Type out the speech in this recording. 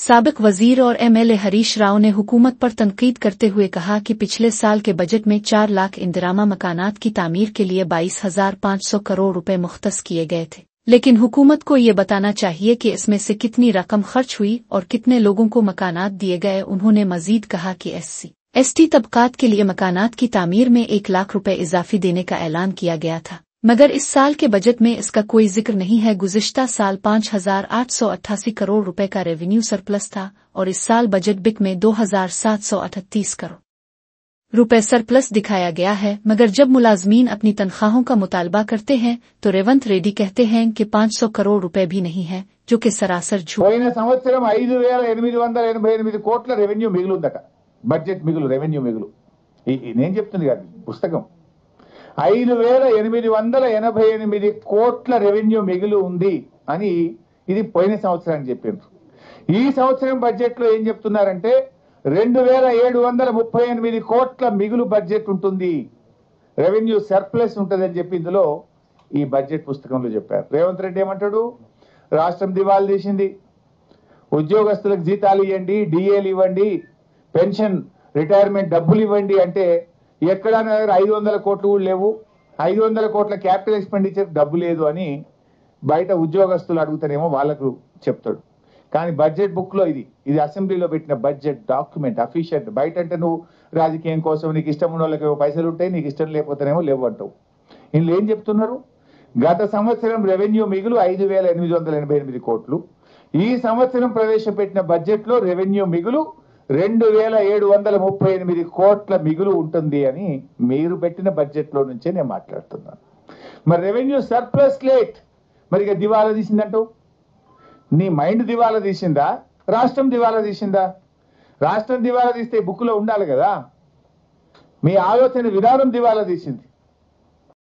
साबिक वजीर और एमएलए हरीश राव ने हुकूमत पर तनकीद करते हुए कहा कि पिछले साल के बजट में 4 लाख इंदिरामा मकानात की तामीर के लिए 22,500 करोड़ रुपए मुख्तस किए गए थे, लेकिन हुकूमत को ये बताना चाहिए कि इसमें से कितनी रकम खर्च हुई और कितने लोगों को मकानात दिए गए। उन्होंने मजीद कहा कि SC/ST तबकात के लिए मकानात की तामीर में 1 लाख रुपए इजाफी देने का ऐलान किया गया था, मगर इस साल के बजट में इसका कोई जिक्र नहीं है। गुज़िश्ता साल 5,888 करोड़ रुपए का रेवेन्यू सरप्लस था और इस साल बजट बिक में 2,738 करोड़ रुपए सरप्लस दिखाया गया है, मगर जब मुलाजमीन अपनी तनख्वाहों का मुतालबा करते हैं तो रेवंत रेड्डी कहते हैं कि 500 करोड़ रुपए भी नहीं है, जो कि सरासर झूठ। పోయిన సంవత్సరం 5,888 కోట్ల రెవెన్యూ మిగులుందట. బడ్జెట్ మిగులు, రెవెన్యూ మిగులు. నేను చెప్తుంది కాదు, పుస్తకం. 5,888 కోట్ల రెవెన్యూ మిగులు ఉంది అని ఇది పోయిన సంవత్సరానికి చెప్పారు. ఈ సంవత్సరం బడ్జెట్ లో ఏం చెప్తున్నారంటే 2,738 కోట్ల మిగులు బడ్జెట్ ఉంటుంది, రెవెన్యూ సర్ప్లస్ ఉంటుందని చెప్పి ఇందులో ఈ బడ్జెట్ పుస్తకంలో చెప్పారు. రేవంత్ రెడ్డి ఏమంటాడు, రాష్ట్రం దివాళా తీసింది, ఉద్యోగస్తులకు జీతాలు ఇవ్వండి, డిఏలు ఇవ్వండి, పెన్షన్ రిటైర్మెంట్ డబ్బులు ఇవ్వండి అంటే ఎక్కడ 500 కోట్లు కూడా లేవు, 500 కోట్ల క్యాపిటల్ ఎక్స్పెండిచర్ డబ్బు లేదు అని బయట ఉద్యోగస్తులు అడుగుతారేమో వాళ్ళకు చెప్తాడు. కానీ బడ్జెట్ బుక్ లో ఇది అసెంబ్లీలో పెట్టిన బడ్జెట్ డాక్యుమెంట్, అఫీషియల్. బయట అంటే నువ్వు రాజకీయం కోసం నీకు ఇష్టం ఉన్న వాళ్ళకి పైసలు ఉంటాయి, నీకు ఇష్టం లేకపోతేనేమో లేవు అంటావు. ఇందులో ఏం చెప్తున్నారు, గత సంవత్సరం రెవెన్యూ మిగులు 5,888 కోట్లు, ఈ సంవత్సరం ప్రవేశపెట్టిన బడ్జెట్ లో రెవెన్యూ మిగులు 2,738 కోట్ల మిగులు ఉంటుంది అని మీరు పెట్టిన బడ్జెట్ లో నుంచే నేను మాట్లాడుతున్నాను. మరి రెవెన్యూ సర్ప్లస్ లేట్, మరి ఇక దివాలా తీసిందంటూ నీ మైండ్ దివాలా తీసిందా, రాష్ట్రం దివాలా తీసిందా? రాష్ట్రం దివాలా తీస్తే బుక్ లో ఉండాలి కదా, మీ ఆలోచన విధానం దివాలా తీసింది.